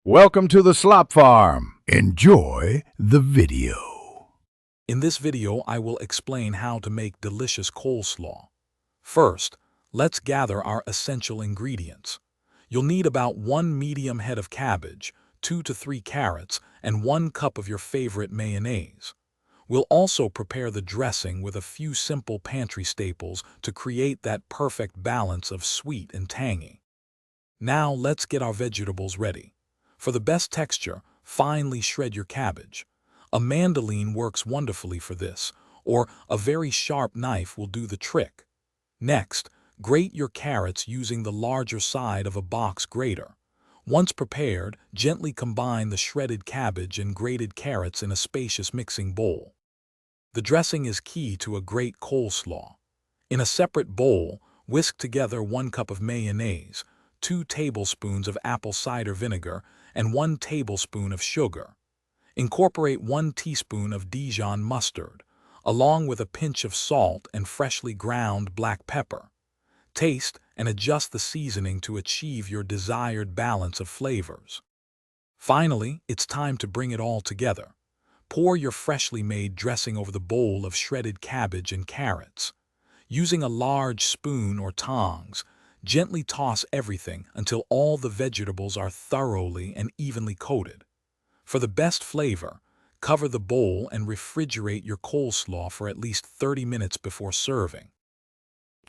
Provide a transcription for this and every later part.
Welcome to the Slop Farm. Enjoy the video. In this video, I will explain how to make delicious coleslaw. First, let's gather our essential ingredients. You'll need about 1 medium head of cabbage, 2 to 3 carrots, and 1 cup of your favorite mayonnaise. We'll also prepare the dressing with a few simple pantry staples to create that perfect balance of sweet and tangy. Now let's get our vegetables ready. For the best texture, finely shred your cabbage. A mandolin works wonderfully for this, or a very sharp knife will do the trick. Next, grate your carrots using the larger side of a box grater. Once prepared, gently combine the shredded cabbage and grated carrots in a spacious mixing bowl. The dressing is key to a great coleslaw. In a separate bowl, whisk together 1 cup of mayonnaise, 2 tablespoons of apple cider vinegar, and 1 tablespoon of sugar. Incorporate 1 teaspoon of Dijon mustard, along with a pinch of salt and freshly ground black pepper. Taste and adjust the seasoning to achieve your desired balance of flavors. Finally, it's time to bring it all together. Pour your freshly made dressing over the bowl of shredded cabbage and carrots. Using a large spoon or tongs, gently toss everything until all the vegetables are thoroughly and evenly coated. For the best flavor, cover the bowl and refrigerate your coleslaw for at least 30 minutes before serving.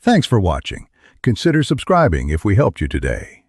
Thanks for watching. Consider subscribing if we helped you today.